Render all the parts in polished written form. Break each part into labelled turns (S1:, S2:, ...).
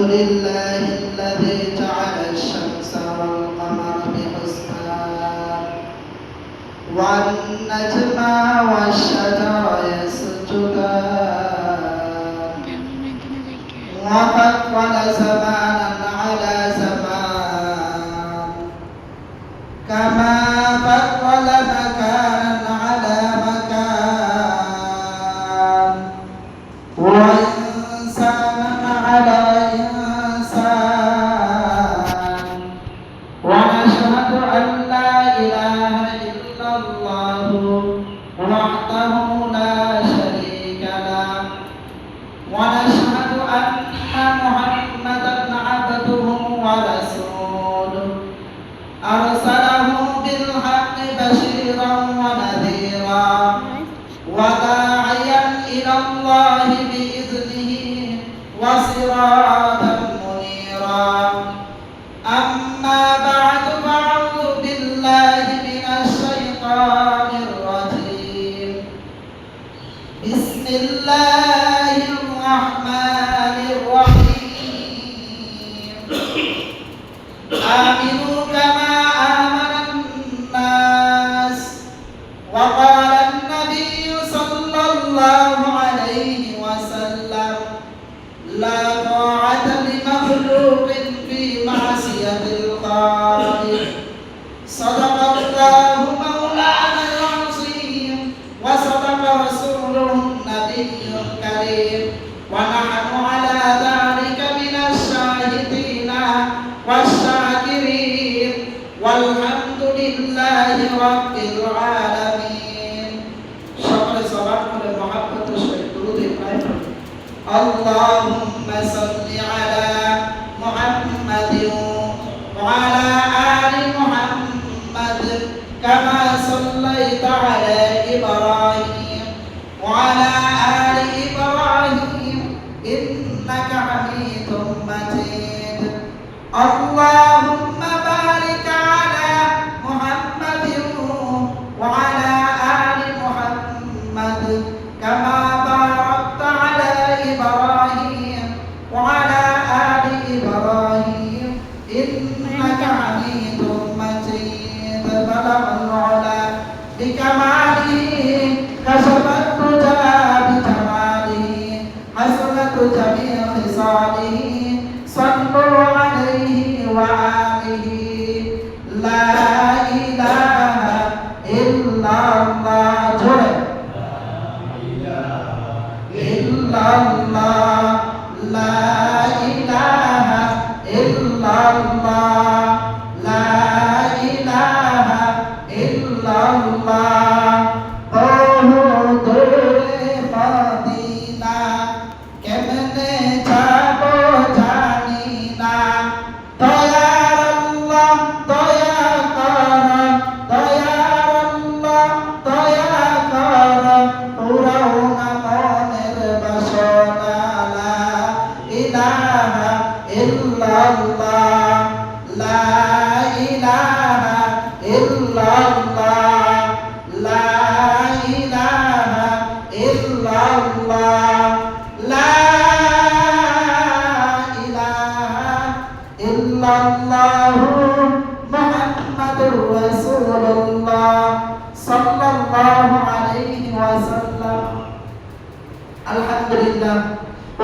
S1: لله الذي جعل الشمس والقمر بحسبان والنجم والشجر يسجدان وفضل زمانا على زمان كما فضل مكانا على مكان وإنسانا على إنسان ونشهد أن لا إله إلا الله وحده لا شريك له ونشهد أن محمدا عبده ورسوله أرسله بالحق بشيرا ونذيرا وداعيا إلى الله بإذنه وسراجا منيرا أما بعد فأعوذ بالله من الشيطان الرجيم بسم الله الرحمن الرحيم آمنوا كما آمن الناس وقال النبي صلى الله عليه وسلم لا طاعة لمخلوق في معصية الخالق صدق الله مولانا العظيم وصدق رسوله النبي الكريم ونحن على ذلك من الشاهدين والشاكرين والحمد لله رب العالمين شكر صلاة محبة الشيطان الرجيم اللهم صل على محمد وعلى آل محمد كما صليت على إبراهيم وعلى آل إبراهيم إنك حميد مجيد اللهم بارك على محمد وعلى آل محمد كما باركت على إبراهيم وعلى آل إبراهيم إنك حميد مجيد بلغ العلا بكماله كشف الدجى بجماله حسنت جميع خصاله صلوا عليه وآله لا إله إلا الله إلا الله لا إله إلا الله لا إله إلا الله আলহামদুলিল্লাহ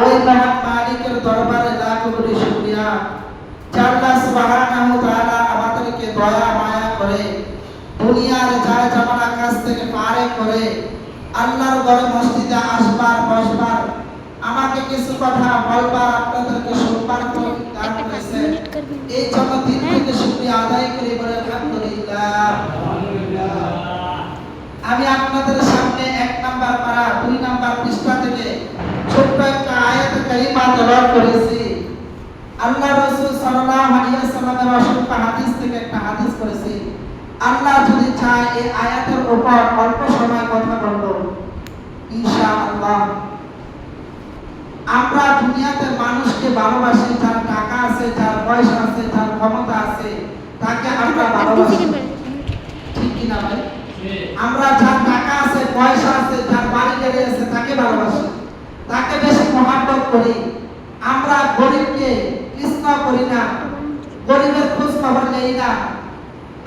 S1: ওই মহান মালিকের দরবারে লাখ কোটি শুকরিয়া আল্লাহ সুবহানাহু ওয়া তাআলা আমাদেরকে দয়া মায়া করে দুনিয়ার যায় জামানা কাছ থেকে পারে করে আল্লাহর ঘরে মসজিদে আসবার বসবার আমাকে কিছু কথা বলবার আপনাদেরকে শুনবার দান করেছে এই জন্য দিল থেকে শুকরিয়া আদায় করি বলে আলহামদুলিল্লাহ। আমি আপনাদের সামনে 1 নাম্বার পারা 2 নাম্বার পৃষ্ঠা থেকে ছোট্ট একটা আয়াত কারিমা তেলাওয়াত করেছি। আল্লাহ রাসূল সাল্লাল্লাহু আলাইহি ওয়াসাল্লামের অসংখ্য হাদিস থেকে একটা হাদিস করেছি। আল্লাহ যদি চায় এই আয়াতের উপর অল্প সময় কথা বলবো ইনশাআল্লাহ। আমরা দুনিয়াতে মানুষকে ভালোবাসি, যার টাকা আছে, যার পয়সা আছে, যার ক্ষমতা আছে তাকে আমরা ভালোবাসি, ঠিক কি না ভাই? আমরা যার টাকা আছে, পয়সা আছে, যার বাড়ি গাড়ি আছে তাকে ভালোবাসি, তাকে বেশি মহব্বত করি। আমরা গরিবকে করি না, গরিবের খোঁজ খবর নেই না,